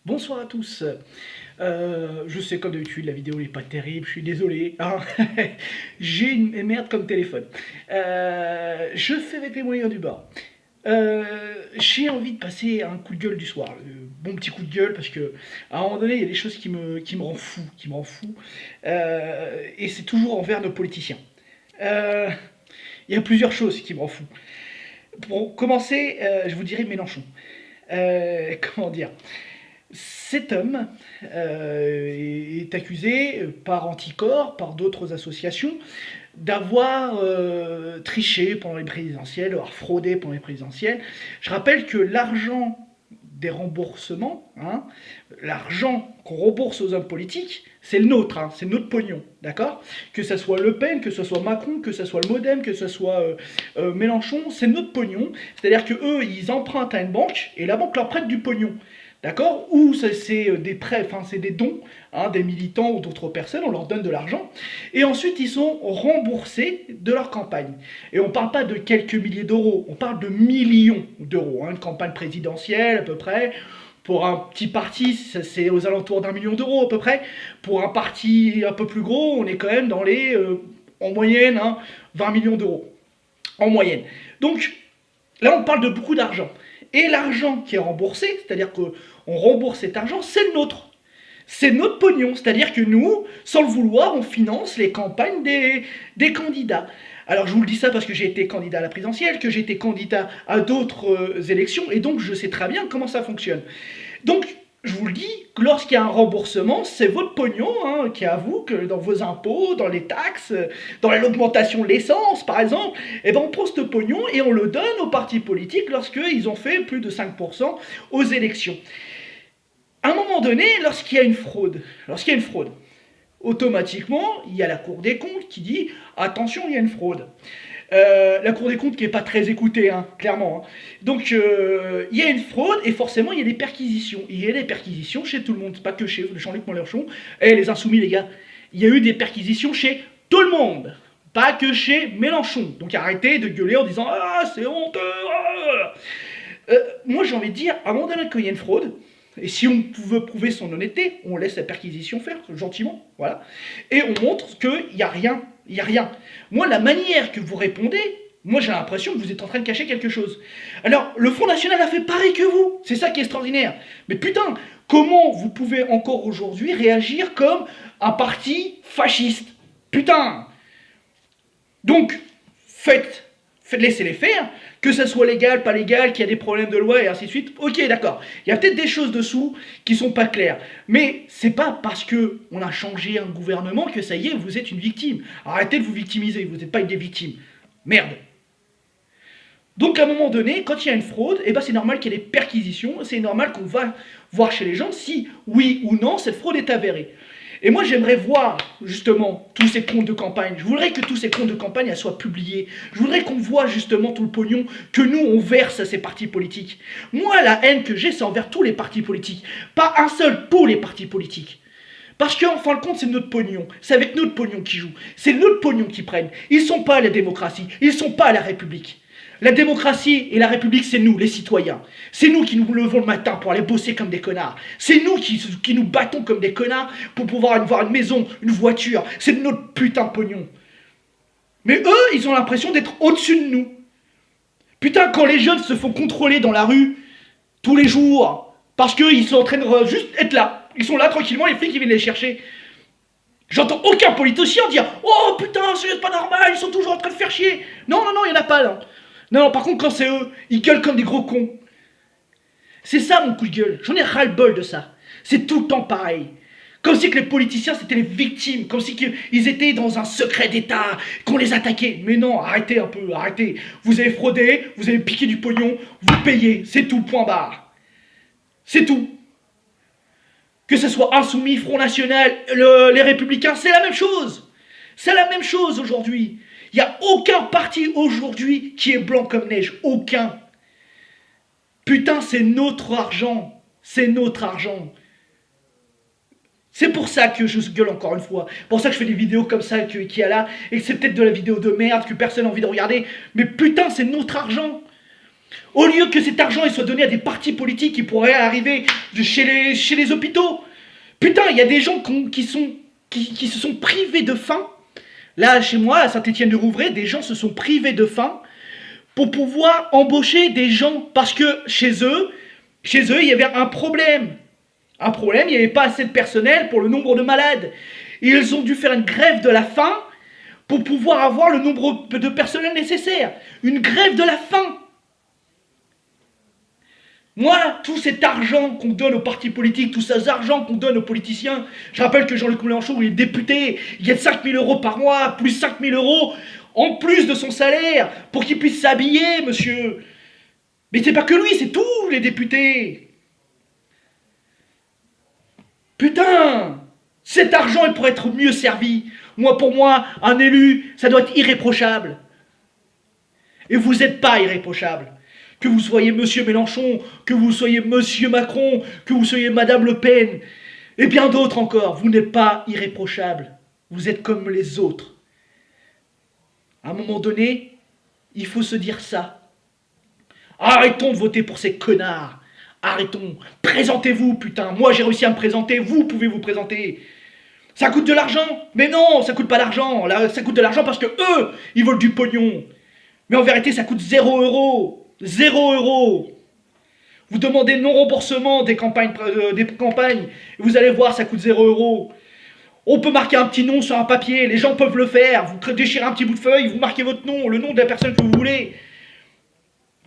Bonsoir à tous. Je sais comme d'habitude la vidéo n'est pas terrible, je suis désolé, hein. J'ai une merde comme téléphone. Je fais avec les moyens du bord. J'ai envie de passer un coup de gueule du soir. Bon petit coup de gueule parce que à un moment donné il y a des choses qui me rend fou, et c'est toujours envers nos politiciens. Euh, il y a plusieurs choses qui me rendent fou. Pour commencer, je vous dirais Mélenchon. Comment dire? Cet homme est accusé par Anticor, par d'autres associations, d'avoir triché pendant les présidentielles, d'avoir fraudé pendant les présidentielles. Je rappelle que l'argent des remboursements, hein, l'argent qu'on rembourse aux hommes politiques, c'est le nôtre, hein, c'est notre pognon, d'accord? Que ce soit Le Pen, que ce soit Macron, que ce soit le MoDem, que ce soit Mélenchon, c'est notre pognon. C'est-à-dire que eux, ils empruntent à une banque et la banque leur prête du pognon. D'accord? Ou c'est des prêts, enfin c'est des dons, hein, des militants ou d'autres personnes, on leur donne de l'argent, et ensuite ils sont remboursés de leur campagne. Et on ne parle pas de quelques milliers d'euros, on parle de millions d'euros. Hein, une campagne présidentielle à peu près, pour un petit parti, c'est aux alentours d'1 million d'euros à peu près. Pour un parti un peu plus gros, on est quand même dans les, en moyenne, hein, 20 millions d'euros. En moyenne. Donc là, on parle de beaucoup d'argent. Et l'argent qui est remboursé, c'est-à-dire qu'on rembourse cet argent, c'est le nôtre. C'est notre pognon. C'est-à-dire que nous, sans le vouloir, on finance les campagnes des candidats. Alors je vous le dis ça parce que j'ai été candidat à la présidentielle, que j'ai été candidat à d'autres élections, et donc je sais très bien comment ça fonctionne. Donc je vous le dis, lorsqu'il y a un remboursement, c'est votre pognon, hein, qui est à vous, que dans vos impôts, dans les taxes, dans l'augmentation de l'essence par exemple, et ben on prend ce pognon et on le donne aux partis politiques lorsqu'ils ont fait plus de 5% aux élections. À un moment donné, lorsqu'il y a une fraude, automatiquement, il y a la Cour des comptes qui dit attention, il y a une fraude. La Cour des comptes qui n'est pas très écoutée, hein, clairement. Hein. Donc, il y a une fraude et forcément, il y a des perquisitions. Il y a des perquisitions chez tout le monde, pas que chez Jean-Luc Mélenchon. Et les insoumis, les gars, il y a eu des perquisitions chez tout le monde, pas que chez Mélenchon. Donc, arrêtez de gueuler en disant ah, c'est honteux. Ah. Moi, j'ai envie de dire, à un moment donné, quand il y a une fraude, et si on veut prouver son honnêteté, on laisse la perquisition faire, gentiment, voilà. Et on montre qu'il n'y a rien, il n'y a rien. Moi, la manière que vous répondez, moi j'ai l'impression que vous êtes en train de cacher quelque chose. Alors, le Front National a fait pareil que vous, c'est ça qui est extraordinaire. Mais putain, comment vous pouvez encore aujourd'hui réagir comme un parti fasciste? Putain. Donc, laissez-les faire, que ça soit légal, pas légal, qu'il y a des problèmes de loi et ainsi de suite. Ok, d'accord. Il y a peut-être des choses dessous qui sont pas claires. Mais c'est pas parce que on a changé un gouvernement que ça y est, vous êtes une victime. Arrêtez de vous victimiser, vous n'êtes pas une des victimes. Merde. Donc à un moment donné, quand il y a une fraude, eh ben c'est normal qu'il y ait des perquisitions, c'est normal qu'on va voir chez les gens si, oui ou non, cette fraude est avérée. Et moi, j'aimerais voir, justement, tous ces comptes de campagne. Je voudrais que tous ces comptes de campagne soient publiés. Je voudrais qu'on voit, justement, tout le pognon que nous, on verse à ces partis politiques. Moi, la haine que j'ai, c'est envers tous les partis politiques. Pas un seul pour les partis politiques. Parce qu'en fin de compte, c'est notre pognon. C'est avec notre pognon qu'ils jouent. C'est notre pognon qu'ils prennent. Ils sont pas à la démocratie. Ils sont pas à la République. La démocratie et la République, c'est nous, les citoyens. C'est nous qui nous levons le matin pour aller bosser comme des connards. C'est nous qui nous battons comme des connards pour pouvoir avoir une maison, une voiture. C'est notre putain de pognon. Mais eux, ils ont l'impression d'être au-dessus de nous. Putain, quand les jeunes se font contrôler dans la rue, tous les jours, parce qu'ils sont en train de juste être là. Ils sont là tranquillement, les flics, ils viennent les chercher. J'entends aucun politicien dire « Oh putain, c'est pas normal, ils sont toujours en train de faire chier !» Non, non, non, il n'y en a pas là. Non, par contre, quand c'est eux, ils gueulent comme des gros cons. C'est ça mon coup de gueule. J'en ai ras-le-bol de ça. C'est tout le temps pareil. Comme si que les politiciens, c'était les victimes. Comme si qu'ils étaient dans un secret d'État, qu'on les attaquait. Mais non, arrêtez un peu, arrêtez. Vous avez fraudé, vous avez piqué du pognon, vous payez. C'est tout, point barre. C'est tout. Que ce soit Insoumis, Front National, les Républicains, c'est la même chose. C'est la même chose aujourd'hui. Il n'y a aucun parti aujourd'hui qui est blanc comme neige. Aucun. Putain, c'est notre argent. C'est notre argent. C'est pour ça que je gueule encore une fois. Pour ça que je fais des vidéos comme ça qu'il y a là. Et que c'est peut-être de la vidéo de merde que personne n'a envie de regarder. Mais putain, c'est notre argent. Au lieu que cet argent il soit donné à des partis politiques qui pourraient arriver chez les hôpitaux. Putain, il y a des gens qui se sont privés de faim. Là, chez moi, à Saint-Étienne-du-Rouvray, des gens se sont privés de faim pour pouvoir embaucher des gens. Parce que chez eux, il y avait un problème. Un problème, il n'y avait pas assez de personnel pour le nombre de malades. Et ils ont dû faire une grève de la faim pour pouvoir avoir le nombre de personnel nécessaire. Une grève de la faim. Moi, tout cet argent qu'on donne aux partis politiques, tout cet argent qu'on donne aux politiciens, je rappelle que Jean-Luc Mélenchon, il est député, il gagne 5 000 € par mois, plus 5 000 € en plus de son salaire, pour qu'il puisse s'habiller, monsieur. Mais c'est pas que lui, c'est tous les députés. Putain, cet argent, il pourrait être mieux servi. Moi, pour moi, un élu, ça doit être irréprochable. Et vous n'êtes pas irréprochable. Que vous soyez monsieur Mélenchon, que vous soyez monsieur Macron, que vous soyez madame Le Pen, et bien d'autres encore, vous n'êtes pas irréprochable. Vous êtes comme les autres. À un moment donné, il faut se dire ça. Arrêtons de voter pour ces connards. Arrêtons. Présentez-vous, putain. Moi, j'ai réussi à me présenter. Vous pouvez vous présenter. Ça coûte de l'argent? Mais non, ça coûte pas d'argent. Là, ça coûte de l'argent parce que eux, ils veulent du pognon. Mais en vérité, ça coûte 0 €. 0 €. Vous demandez non-remboursement des campagnes, vous allez voir, ça coûte 0 €. On peut marquer un petit nom sur un papier, les gens peuvent le faire. Vous déchirez un petit bout de feuille, vous marquez votre nom, le nom de la personne que vous voulez.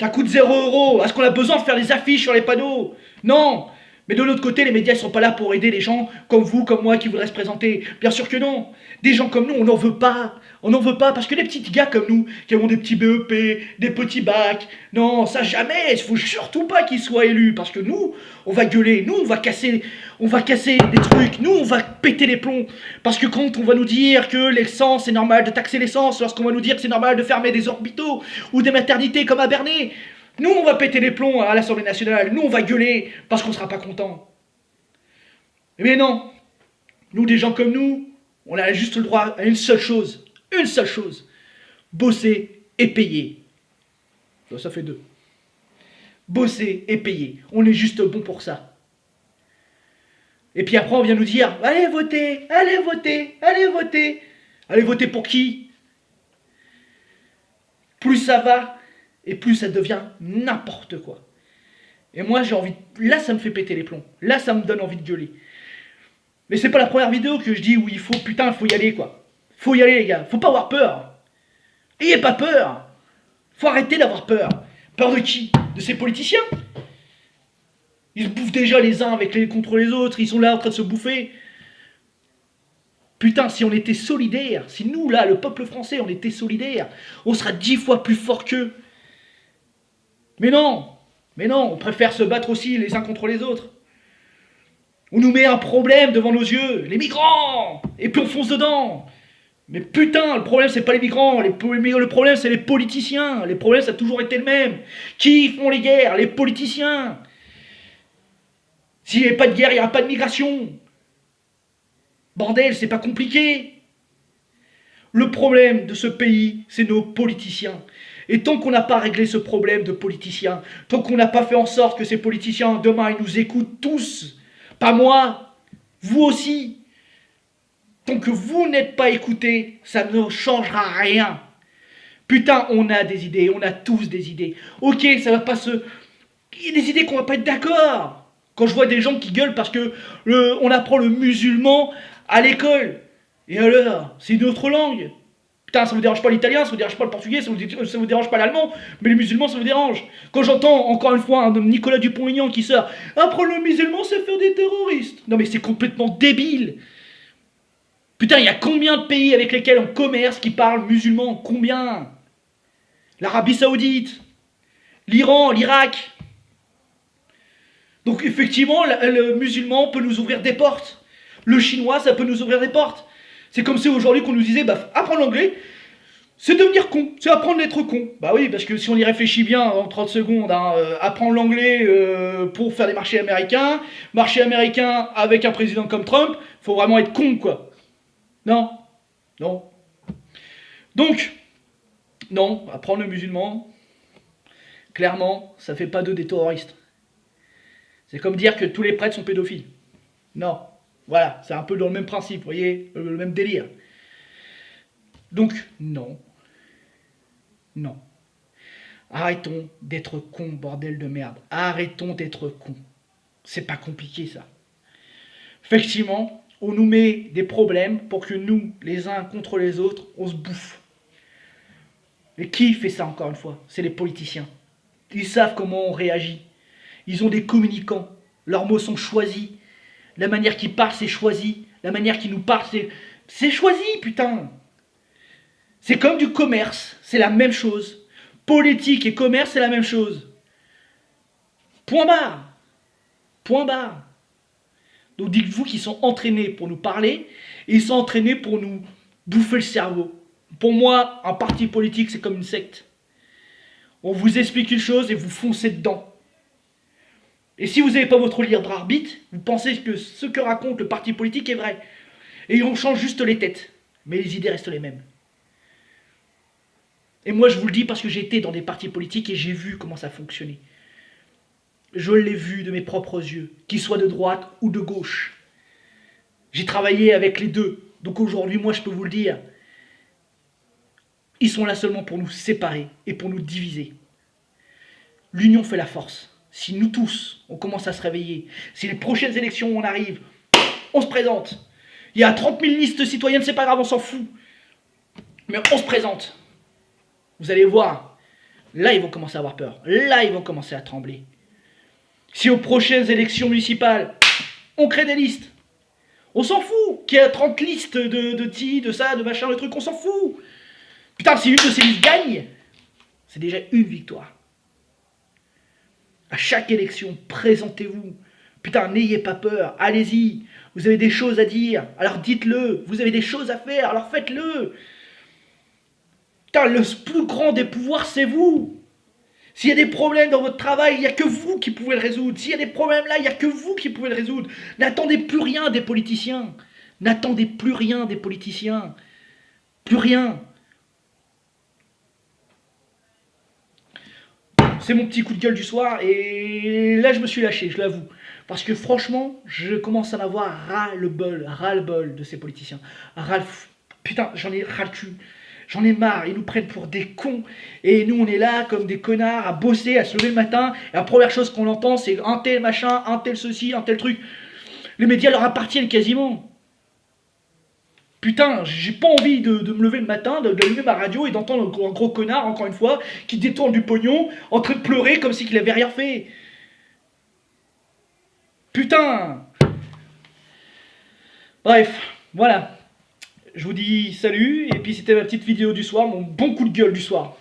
Ça coûte 0 €. Est-ce qu'on a besoin de faire des affiches sur les panneaux? Non. Mais de l'autre côté, les médias ne sont pas là pour aider les gens comme vous, comme moi, qui voudraient se présenter. Bien sûr que non. Des gens comme nous, on n'en veut pas. On n'en veut pas parce que les petits gars comme nous, qui ont des petits BEP, des petits bacs, non, ça jamais. Il ne faut surtout pas qu'ils soient élus parce que nous, on va gueuler, nous, on va casser des trucs, nous, on va péter les plombs. Parce que quand on va nous dire que l'essence, c'est normal de taxer l'essence, lorsqu'on va nous dire que c'est normal de fermer des hôpitaux ou des maternités comme à Bernay, nous, on va péter les plombs à l'Assemblée nationale. Nous, on va gueuler parce qu'on ne sera pas content. Mais non. Nous, des gens comme nous, on a juste le droit à une seule chose. Une seule chose. Bosser et payer. Ça fait 2. Bosser et payer. On est juste bon pour ça. Et puis après, on vient nous dire, allez voter, allez voter, allez voter. Allez voter pour qui? Plus ça va, et plus ça devient n'importe quoi. Et moi, j'ai envie... Là, ça me fait péter les plombs. Là, ça me donne envie de gueuler. Mais c'est pas la première vidéo que je dis où il faut... Putain, il faut y aller, quoi. Faut y aller, les gars. Faut pas avoir peur. Ayez pas peur. Faut arrêter d'avoir peur. Peur de qui? De ces politiciens? Ils se bouffent déjà les uns contre les autres. Ils sont là en train de se bouffer. Putain, si on était solidaires, si nous, là, le peuple français, on était solidaires, on sera 10 fois plus fort qu'eux. Mais non, on préfère se battre aussi les uns contre les autres. On nous met un problème devant nos yeux, les migrants, et puis on fonce dedans. Mais putain, le problème c'est pas les migrants, le problème c'est les politiciens. Les problèmes ça a toujours été le même. Qui font les guerres? Les politiciens. S'il n'y avait pas de guerre, il n'y aura pas de migration. Bordel, c'est pas compliqué. Le problème de ce pays, c'est nos politiciens. Et tant qu'on n'a pas réglé ce problème de politiciens, tant qu'on n'a pas fait en sorte que ces politiciens, demain, ils nous écoutent tous, pas moi, vous aussi, tant que vous n'êtes pas écoutés, ça ne changera rien. Putain, on a des idées, on a tous des idées. Ok, ça va pas se... Il y a des idées qu'on va pas être d'accord. Quand je vois des gens qui gueulent parce que on apprend le musulman à l'école. Et alors, c'est une autre langue. Putain, ça vous dérange pas l'italien, ça vous dérange pas le portugais, ça vous dérange pas l'allemand, mais les musulmans, ça vous dérange. Quand j'entends, encore une fois, un Nicolas Dupont-Aignan qui sort « Apprendre le musulman, c'est faire des terroristes ». Non mais c'est complètement débile. Putain, il y a combien de pays avec lesquels on commerce qui parlent musulman? Combien? L'Arabie Saoudite, l'Iran, l'Irak. Donc effectivement, le musulman peut nous ouvrir des portes. Le chinois, ça peut nous ouvrir des portes. C'est comme si aujourd'hui qu'on nous disait, bah, apprendre l'anglais, c'est devenir con, c'est apprendre à être con. Bah oui, parce que si on y réfléchit bien en 30 secondes, apprendre l'anglais pour faire des marchés américains avec un président comme Trump, faut vraiment être con, quoi. Non. Donc, non, apprendre le musulman, Clairement, ça fait pas d'eux des terroristes. C'est comme dire que tous les prêtres sont pédophiles. Non. Voilà, c'est un peu dans le même principe, vous voyez, le même délire. Donc, non. Non. Arrêtons d'être cons, bordel de merde. Arrêtons d'être cons. C'est pas compliqué, ça. Effectivement, on nous met des problèmes pour que nous, les uns contre les autres, on se bouffe. Mais qui fait ça, encore une fois? C'est les politiciens. Ils savent comment on réagit. Ils ont des communicants. Leurs mots sont choisis. La manière qu'ils parlent, c'est choisi. La manière qu'ils nous parlent, c'est choisi, putain. C'est comme du commerce. C'est la même chose. Politique et commerce, c'est la même chose. Point barre. Point barre. Donc dites-vous qu'ils sont entraînés pour nous parler et ils sont entraînés pour nous bouffer le cerveau. Pour moi, un parti politique, c'est comme une secte. On vous explique une chose et vous foncez dedans. Et si vous n'avez pas votre libre arbitre, vous pensez que ce que raconte le parti politique est vrai. Et on change juste les têtes. Mais les idées restent les mêmes. Et moi, je vous le dis parce que j'ai été dans des partis politiques et j'ai vu comment ça fonctionnait. Je l'ai vu de mes propres yeux, qu'ils soient de droite ou de gauche. J'ai travaillé avec les deux. Donc aujourd'hui, moi, je peux vous le dire, ils sont là seulement pour nous séparer et pour nous diviser. L'union fait la force. Si nous tous, on commence à se réveiller, si les prochaines élections, on arrive, on se présente. Il y a 30 000 listes citoyennes, c'est pas grave, on s'en fout. Mais on se présente. Vous allez voir, là, ils vont commencer à avoir peur. Là, ils vont commencer à trembler. Si aux prochaines élections municipales, on crée des listes, on s'en fout qu'il y a 30 listes de ti, de ça, de machin, de trucs, on s'en fout. Putain, si une de ces listes gagne, c'est déjà une victoire. À chaque élection, présentez-vous. Putain, n'ayez pas peur, allez-y. Vous avez des choses à dire, alors dites-le. Vous avez des choses à faire, alors faites-le. Putain, le plus grand des pouvoirs, c'est vous. S'il y a des problèmes dans votre travail, il n'y a que vous qui pouvez le résoudre. S'il y a des problèmes là, il n'y a que vous qui pouvez le résoudre. N'attendez plus rien des politiciens. N'attendez plus rien des politiciens. Plus rien. C'est mon petit coup de gueule du soir et là je me suis lâché, je l'avoue. Parce que franchement, je commence à en avoir ras-le-bol de ces politiciens. Putain, j'en ai ras le cul. J'en ai marre, ils nous prennent pour des cons. Et nous on est là comme des connards à bosser, à se lever le matin. Et la première chose qu'on entend c'est un tel machin, un tel ceci, un tel truc. Les médias leur appartiennent quasiment. Putain, j'ai pas envie de me lever le matin, d'allumer ma radio et d'entendre un gros connard, encore une fois, qui détourne du pognon, en train de pleurer comme si il avait rien fait. Putain. Bref, voilà. Je vous dis salut, et puis c'était ma petite vidéo du soir, mon bon coup de gueule du soir.